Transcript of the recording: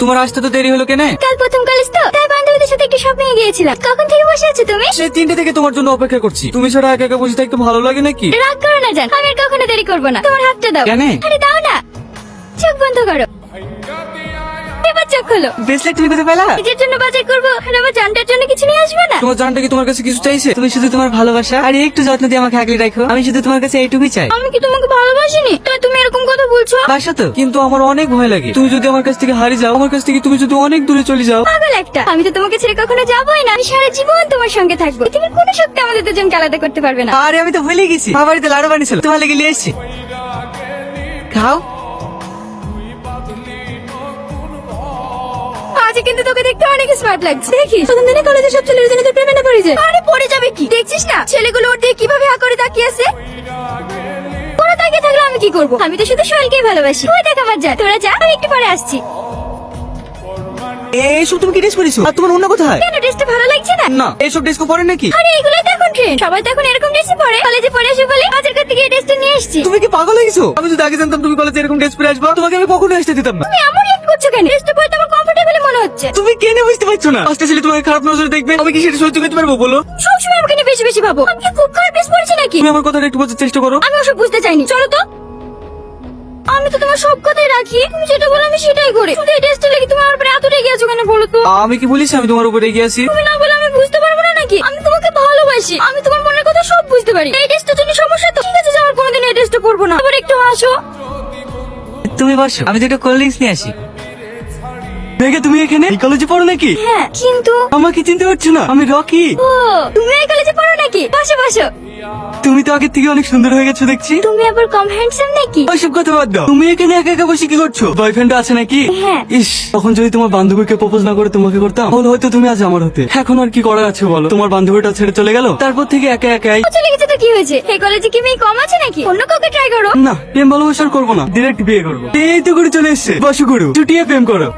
তোমার আসতে তো দেরি হলো কেন? কাল প্রথম কলেজ তো, তাই বান্ধবীদের সাথে একটু শপিং এ গিয়েছিলাম। কখন থেকে বসে আছো তুমি? সে 3টে থেকে তোমার জন্য অপেক্ষা করছি। তুমি ছাড়া একা একা বসে থাকতে ভালো লাগে নাকি? রাগ করো না জান, আমি আর কখনো দেরি করবো না। তোমার হাতটা দাও। কেন? আরে দাও না। চোখ বন্ধ করো, এবার চোখ খোলো। ব্রেসলেট তুমি কোথায় পেলা? নিজের জন্য বাজার করবো আর আমার জানটার জন্য কিছু নিয়ে আসবে না? তোমার জানটা কি তোমার কাছে কিছু চাইছে? তুমি শুধু তোমার ভালোবাসা আর একটু যত্ন দিয়ে আমাকে আগলে রাখো। আমি শুধু তোমার কাছে এইটুকুই চাই। আমি কি তোমাকে ভালোবাসিনি তাই তুমি এরকম কথা বলছো? বাসা তো, কিন্তু আমার অনেক ভয় লাগে। তুমি যদি আমার কাছ থেকে হারিয়ে যাও, আমার কাছ থেকে তুমি যদি অনেক দূরে চলে যাও। পাগল একটা, আমি তো তোমাকে ছেড়ে কখনো যাবোই না। আমি সারা জীবন তোমার সঙ্গে থাকবো। পৃথিবীর কোনো শক্তি আমাদের দুজনকে আলাদা করতে পারবে না। আরে আমি তো ভুলে গেছি, মা বাড়িতে লাড়ু বানিয়েছিল, তোমার লেগে নিয়ে এসেছি। খাও। আজ কিন্তু তোকে দেখতে অনেক স্মার্ট লাগছে। দেখিস প্রথম দিনে কলেজে সব ছেলের জন্য প্রেমে না পড়ে যায়। আরে পড়ে যাবে কি, দেখছিস না ছেলেগুলো ওর দিয়ে কিভাবে হা করে তাকিয়ে আছে। ওরা তাকিয়ে থাকলে আমি কি করবো? আমি তো শুধু সোহেলকেই ভালোবাসি। ওই দেখ আমার যা, তোরা যা, আমি একটু পরে আসছি। এইসব তুমি কি ড্রেস পরেছো? আর তোমার অন্য কোথায়? কেন ড্রেসটা ভালো লাগছে না? না, এইসব ড্রেস পরে নাকি? আরে এগুলোই তো এখন ট্রেন্ড, সবাই তো এখন এরকম ড্রেসই পরে। কলেজে পরে আসবে বলে বাজার করতে গিয়ে ড্রেসটা নিয়ে এসেছি। তুমি কি পাগল হয়ে গেছো? আমি যদি আগে জানতাম তুমি কলেজে এরকম ড্রেস পরে আসবা, তোমাকে আমি কখনো আসতে দিতাম না। তুমি এমন রিঅ্যাক্ট করছো কেন? ড্রেসটা পরে তো আমার কমফোর্টেবল মনে হচ্ছে। তুমি কেন বুঝতে পারছো না? পাঁচটা ছেলে তোমাকে খারাপ নজরে দেখবে, আমি কি সেটা সহ্য করতে পারবো বলো? সবসময় আমাকে নিয়ে বেশি বেশি ভাবো। আমি কি খুব খারাপ ড্রেস পরেছি নাকি? তুমি আমার কথাটা একটু বোঝার চেষ্টা করো। আমি ওসব বুঝতে চাইনি, চলো তো। আমি তো তোমার সব কথাই রাখি, তুমি যেটা বলো আমি সেটাই করি। শুধু এই ড্রেসটা লেগে তুমি আমার উপরে এত রেগে আছো কেন বলো তো? আমি কি বলিস আমি তোমার উপরে এগিয়ে আছি? তুমি না বলে আমি বুঝতে পারবো না নাকি? আমি তোমাকে ভালোবাসি, আমি তোমার মনের কথা সব বুঝতে পারি। এই ড্রেসটার জন্য সমস্যা তো, ঠিক আছে যে আমার কোনোদিন এই ড্রেসটা পরবো না। আবার একটু হাসো। তুমি বসো, আমি দুটো কোল্ড ড্রিঙ্কস নিয়ে আসি। মেঘা, তুমি এখানে এই কলেজে পড়ো নাকি? হ্যাঁ কিন্তু আমাকে চিনতে পারছো না? আমি রকি। ও, তুমি এই কলেজে পড়ো নাকি? বসো বসো। তুমি তো আগের থেকে অনেক সুন্দর হয়ে গেছো দেখছি। তুমি আবার কম হ্যান্ডসাম নাকি? ওইসব কথা বাদ দাও। তুমি এখানে একা একা বসে কি করছো? বয়ফ্রেন্ড আছে নাকি? হ্যাঁ। ইস, তখন যদি তোমার বান্ধবীকে প্রপোজ না করে তোমাকে করতাম, তাহলে হয়তো তুমি আজ আমার হতে। এখন আর কি করার আছে বলো? তোমার বান্ধবীটা ছেড়ে চলে গেল, তারপর থেকে একা একাই। ও চলে গেছে তো কি হয়েছে? এই কলেজে কি মেয়ে কম আছে নাকি? অন্য কাউকে ট্রাই করো। না, প্রেম ভালোবাসা আর করবো না, ডিরেক্ট বিয়ে করবো। এই তো করে চলে এসছে, বসো করো, চুটিয়ে প্রেম করো।